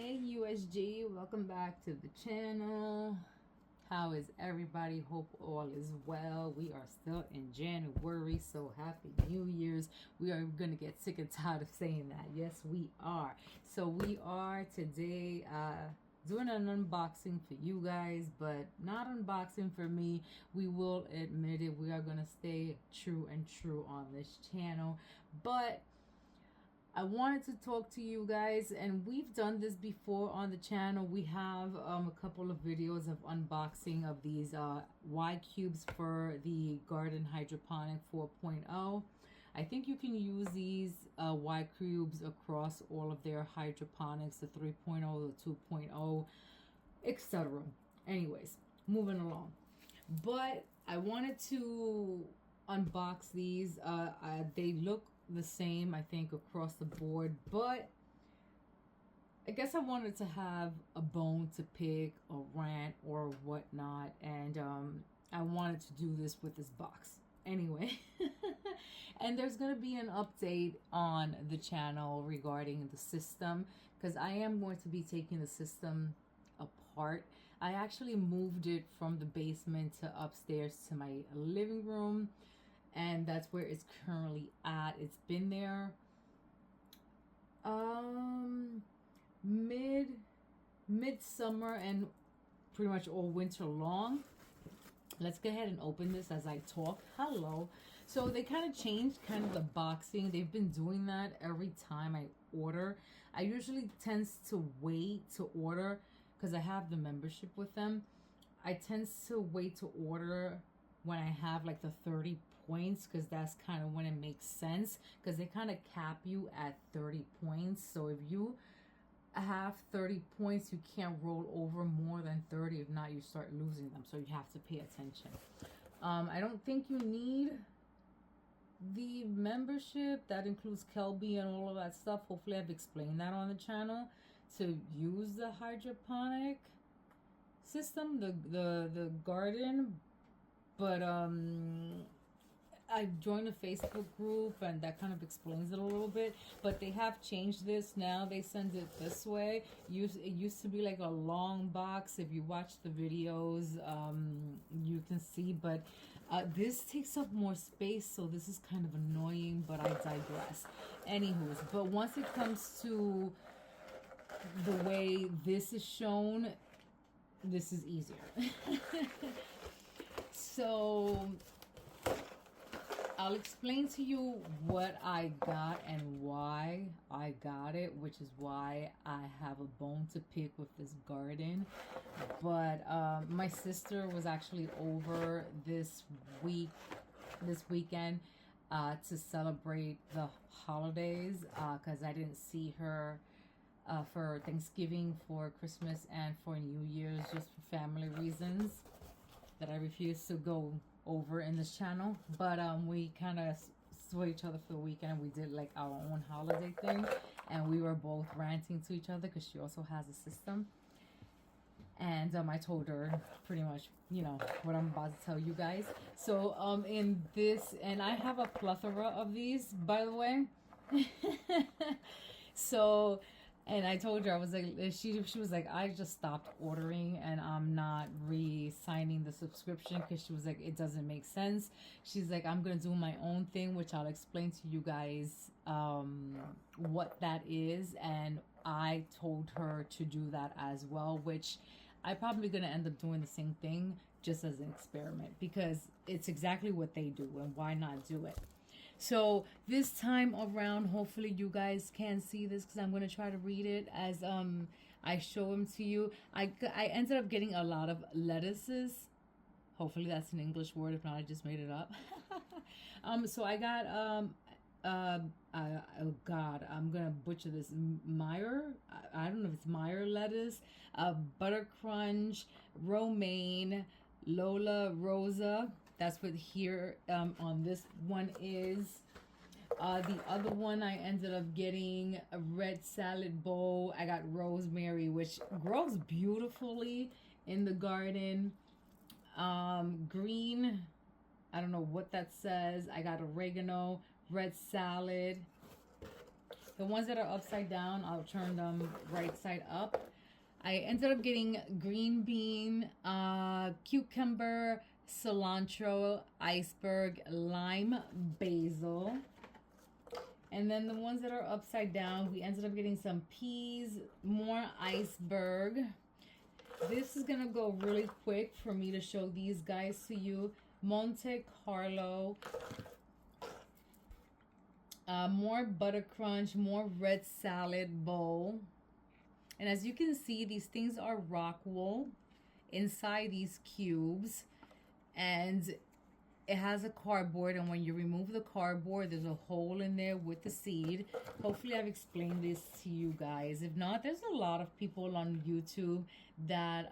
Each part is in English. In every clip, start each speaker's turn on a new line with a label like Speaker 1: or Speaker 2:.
Speaker 1: Hey USG, welcome back to the channel. How is everybody? Hope all is well. We are still in January, so happy New Year's. We are gonna get sick and tired of saying that. Yes, we are. So we are today doing an unboxing for you guys, but not unboxing for me. We will admit it, we are gonna stay true on this channel, but I wanted to talk to you guys, and we've done this before on the channel. We have a couple of videos of unboxing of these Y cubes for the Garden Hydroponic 4.0. I think you can use these Y cubes across all of their hydroponics, the 3.0, the 2.0, etc. Anyways, moving along. But I wanted to unbox these. They look the same, I think, across the board, but I guess I wanted to have a bone to pick, a rant or whatnot, and I wanted to do this with this box anyway. And there's gonna be an update on the channel regarding the system, because I am going to be taking the system apart. I actually moved it from the basement to upstairs to my living room, and that's where it's currently at. It's been there midsummer and pretty much all winter long. Let's go ahead and open this as I talk. Hello. So they kind of changed the boxing. They've been doing that every time I order. I usually tends to wait to order because I have the membership with them. I tend to wait to order when I have like the 30 points, because that's kind of when it makes sense, because they kind of cap you at 30 points. So if you have 30 points, you can't roll over more than 30. If not, you start losing them, so you have to pay attention. I don't think you need the membership. That includes Kelby and all of that stuff. Hopefully I've explained that on the channel to use the hydroponic system, the garden. But I joined a Facebook group, and that kind of explains it a little bit. But they have changed this now. They send it this way. It used to be like a long box. If you watch the videos, you can see. But this takes up more space, so this is kind of annoying, but I digress. Anywho's, but once it comes to the way this is shown, this is easier. So I'll explain to you what I got and why I got it, which is why I have a bone to pick with this garden. But my sister was actually over this weekend to celebrate the holidays, because I didn't see her for Thanksgiving, for Christmas, and for New Year's, just for family reasons that I refuse to go over in this channel. But we kind of saw each other for the weekend. We did like our own holiday thing, and we were both ranting to each other because she also has a system. And I told her pretty much, you know, what I'm about to tell you guys. So in this, and I have a plethora of these, by the way. So, and I told her, I was like, she was like, I just stopped ordering and I'm not re-signing the subscription, because she was like, it doesn't make sense. She's like, I'm going to do my own thing, which I'll explain to you guys what that is. And I told her to do that as well, which I'm probably going to end up doing the same thing just as an experiment, because it's exactly what they do, and why not do it? So this time around, hopefully you guys can see this, because I'm going to try to read it as I show them to you. I ended up getting a lot of lettuces. Hopefully that's an English word. If not, I just made it up. So I got oh god, I'm gonna butcher this. Meyer, I don't know if it's Meyer lettuce, butter crunch, romaine, Lola Rosa. That's what here on this one is. The other one I ended up getting a red salad bowl. I got rosemary, which grows beautifully in the garden. Green, I don't know what that says. I got oregano, red salad. The ones that are upside down, I'll turn them right side up. I ended up getting green bean, cucumber, cilantro, iceberg, lime, basil. And then the ones that are upside down, we ended up getting some peas, more iceberg. This is going to go really quick for me to show these guys to you. Monte Carlo, more butter crunch, more red salad bowl. And as you can see, these things are rock wool inside these cubes. And it has a cardboard, and when you remove the cardboard, there's a hole in there with the seed. Hopefully I've explained this to you guys. If not, there's a lot of people on YouTube that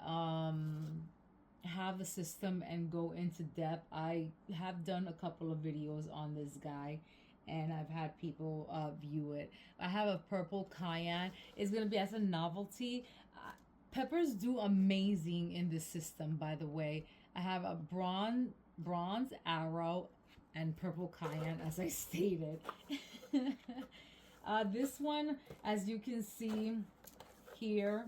Speaker 1: have the system and go into depth. I have done a couple of videos on this guy, and I've had people view it. I have a purple cayenne. It's going to be as a novelty. Peppers do amazing in this system, by the way. I have a bronze arrow and purple cayenne, as I stated. This one, as you can see here,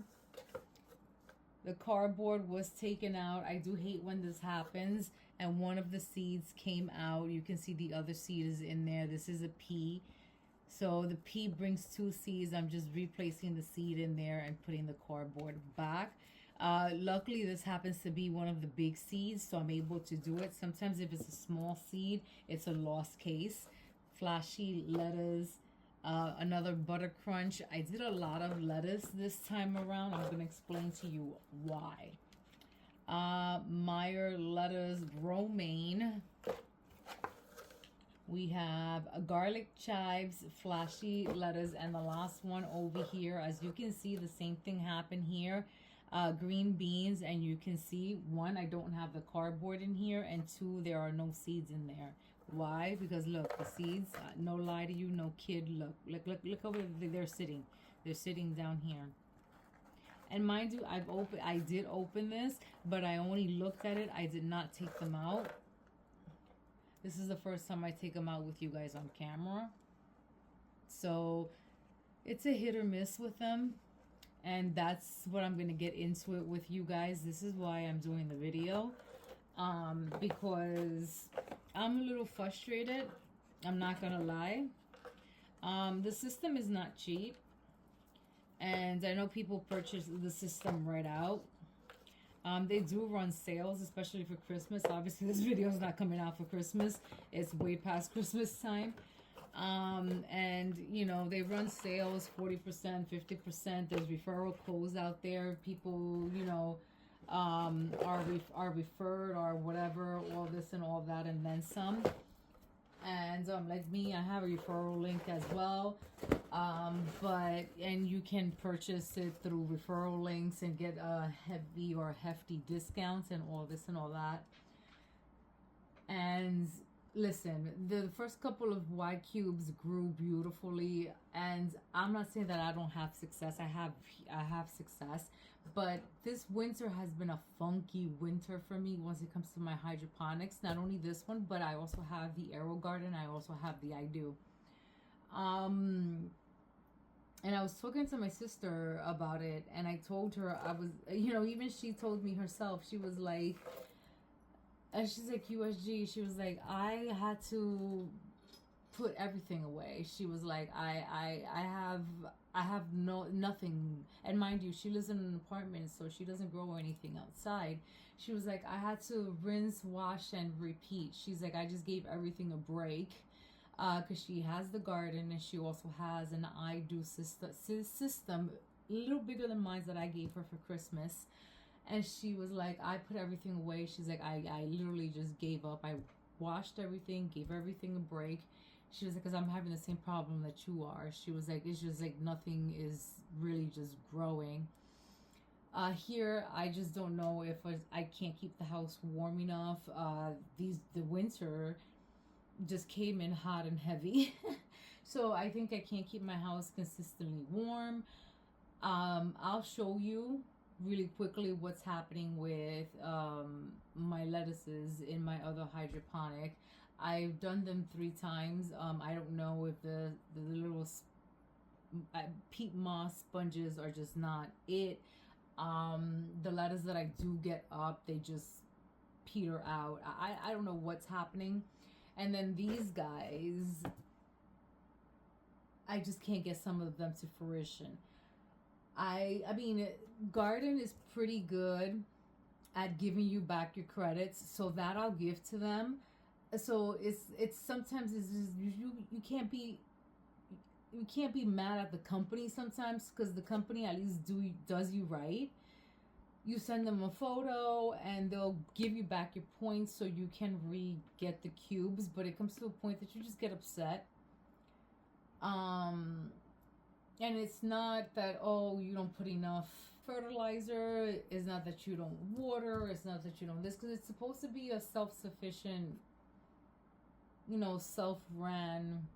Speaker 1: the cardboard was taken out. I do hate when this happens. And one of the seeds came out. You can see the other seed is in there. This is a pea. So the pea brings 2 seeds. I'm just replacing the seed in there and putting the cardboard back. Luckily, this happens to be one of the big seeds, so I'm able to do it. Sometimes if it's a small seed, it's a lost case. Flashy lettuce, another butter crunch. I did a lot of lettuce this time around. I'm going to explain to you why. Meyer lettuce, romaine. We have a garlic chives, flashy lettuce, and the last one over here. As you can see, the same thing happened here. Green beans, and you can see, 1, I don't have the cardboard in here, and 2, there are no seeds in there. Why? Because look, the seeds, no lie to you, no kid, look over there, they're sitting down here. And mind you, I did open this, but I only looked at it. I did not take them out. This is the first time I take them out with you guys on camera. So it's a hit or miss with them. And that's what I'm going to get into it with you guys. This is why I'm doing the video. Because I'm a little frustrated. I'm not going to lie. The system is not cheap. And I know people purchase the system right out. They do run sales, especially for Christmas. Obviously, this video is not coming out for Christmas. It's way past Christmas time. And you know, they run sales 40%, 50%. There's referral codes out there. People, you know, are referred or whatever, all this and all that, and then some. And like me, I have a referral link as well. And you can purchase it through referral links and get heavy or hefty discounts and all this and all that. And listen, the first couple of Y cubes grew beautifully, and I'm not saying that I don't have success. I have success, but this winter has been a funky winter for me once it comes to my hydroponics. Not only this one, but I also have the Aero Garden. I also have the I Do. And I was talking to my sister about it, and I told her, I was, you know, even she told me herself, she was like, and she's like, USG, she was like, I had to put everything away. She was like, I have nothing. And mind you, she lives in an apartment, so she doesn't grow anything outside. She was like, I had to rinse, wash, and repeat. She's like, I just gave everything a break. Because she has the garden, and she also has an I Do system, a little bigger than mine, that I gave her for Christmas. And she was like, I put everything away. She's like, I literally just gave up. I washed everything, gave everything a break. She was like, because I'm having the same problem that you are. She was like, it's just like nothing is really just growing. Here, I just don't know if I can't keep the house warm enough. The winter just came in hot and heavy. So I think I can't keep my house consistently warm. I'll show you really quickly what's happening with my lettuces in my other hydroponic. I've done them 3 times. I don't know if the little peat moss sponges are just not it. The lettuce that I do get up, they just peter out. I don't know what's happening. And then these guys, I just can't get some of them to fruition. I mean, Garden is pretty good at giving you back your credits, so that I'll give to them. So it's sometimes it's just, you can't be, you can't be mad at the company sometimes, because the company at least does you right. You send them a photo and they'll give you back your points so you can re-get the cubes, but it comes to a point that you just get upset. And it's not that, oh, you don't put enough fertilizer, it's not that you don't water, it's not that you don't this, because it's supposed to be a self-sufficient, self-ran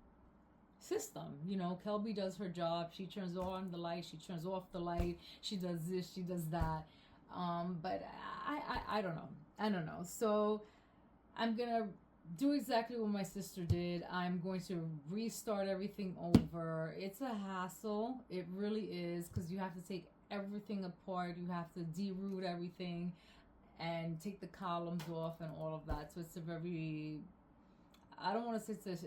Speaker 1: system. Kelby does her job. She turns on the light, she turns off the light, she does this, she does that. But I don't know. So I'm gonna do exactly what my sister did. I'm going to restart everything over. It's a hassle. It really is, because you have to take everything apart. You have to deroot everything and take the columns off and all of that. So it's a very, I don't want to say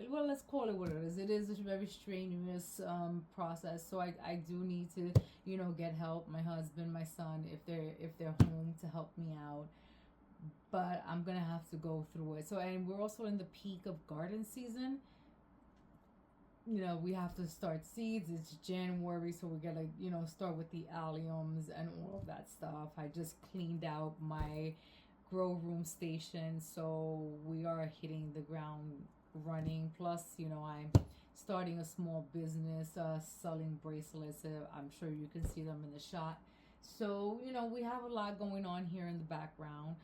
Speaker 1: well, let's call it what it is. It is a very strenuous process. So I do need to, get help. My husband, my son, if they're home to help me out. But I'm gonna have to go through it. So, and we're also in the peak of garden season. We have to start seeds. It's January, so we gotta, start with the alliums and all of that stuff. I just cleaned out my grow room station, so we are hitting the ground running. Plus, I'm starting a small business selling bracelets. I'm sure you can see them in the shot. So, we have a lot going on here in the background.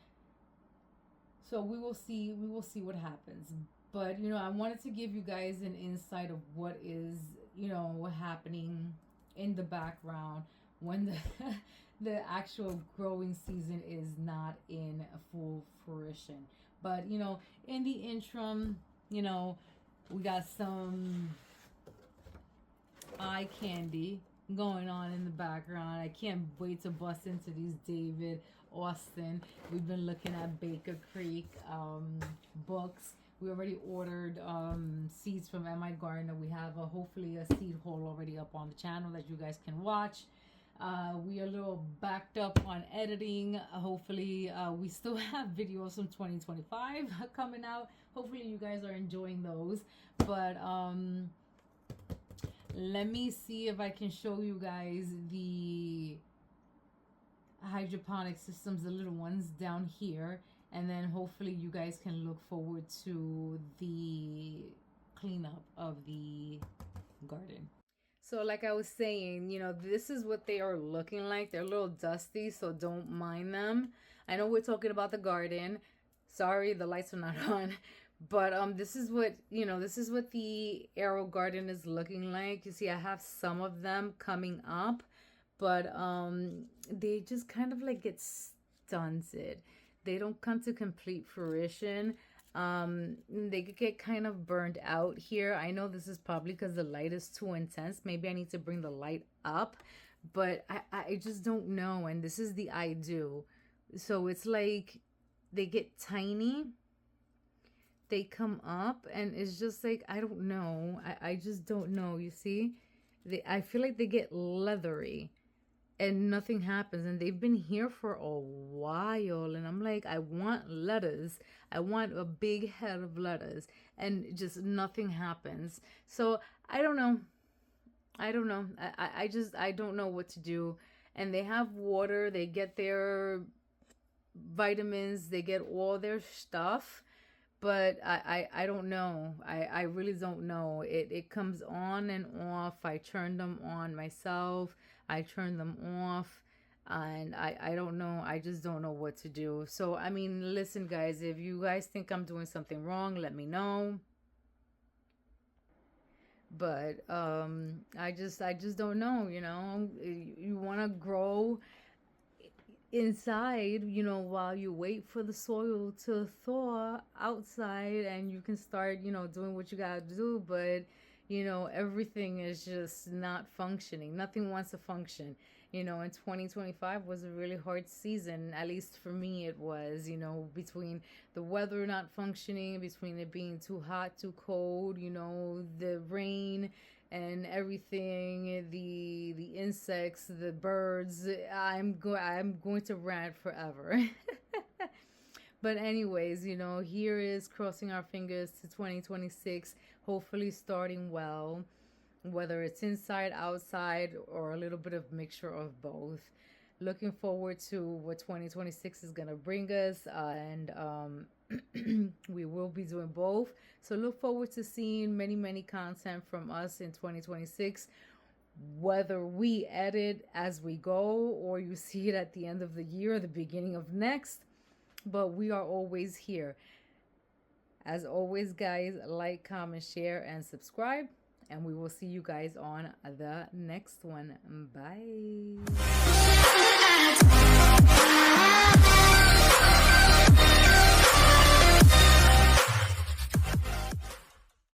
Speaker 1: So we will see what happens. But, I wanted to give you guys an insight of what is, happening in the background when the the actual growing season is not in full fruition. But, in the interim, we got some eye candy going on in the background. I can't wait to bust into these David Austin. We've been looking at Baker Creek books. We already ordered seeds from M.I. Gardner. We have hopefully a seed haul already up on the channel that you guys can watch. We are a little backed up on editing. Hopefully, we still have videos from 2025 coming out. Hopefully, you guys are enjoying those. But let me see if I can show you guys the hydroponic systems, the little ones down here. And then hopefully you guys can look forward to the cleanup of the garden. So like I was saying, this is what they are looking like. They're a little dusty, so don't mind them. I know we're talking about the garden. Sorry, the lights are not on. But this is what, this is what the Arrow garden is looking like. You see, I have some of them coming up, but they just kind of like get stunted. They don't come to complete fruition. They could get kind of burned out here. I know this is probably because the light is too intense. Maybe I need to bring the light up, but I just don't know. And this is the I do. So it's like they get tiny. They come up and it's just like, I don't know. I just don't know. You see, I feel like they get leathery and nothing happens. And they've been here for a while. And I'm like, I want lettuce. I want a big head of lettuce. And just nothing happens. So I don't know. I don't know what to do. And they have water. They get their vitamins. They get all their stuff. But I don't know. I really don't know. It comes on and off. I turn them on myself. I turn them off. And I don't know. I just don't know what to do. So, I mean, listen, guys. If you guys think I'm doing something wrong, let me know. But I just don't know, You want to grow inside, while you wait for the soil to thaw outside and you can start, doing what you gotta do. But, You know, everything is just not functioning. Nothing wants to function. You know, and 2025 was a really hard season. At least for me, it was, you know, between the weather not functioning, between it being too hot, too cold, you know, the rain and everything, the insects, the birds. I'm going to rant forever. But anyways, you know, here is crossing our fingers to 2026, hopefully starting well, whether it's inside, outside, or a little bit of mixture of both. Looking forward to what 2026 is going to bring us, and we will be doing both. So look forward to seeing many, many content from us in 2026, whether we edit as we go or you see it at the end of the year or the beginning of next. But we are always here. As always, guys, like, comment, share, and subscribe. And we will see you guys on the next one. Bye.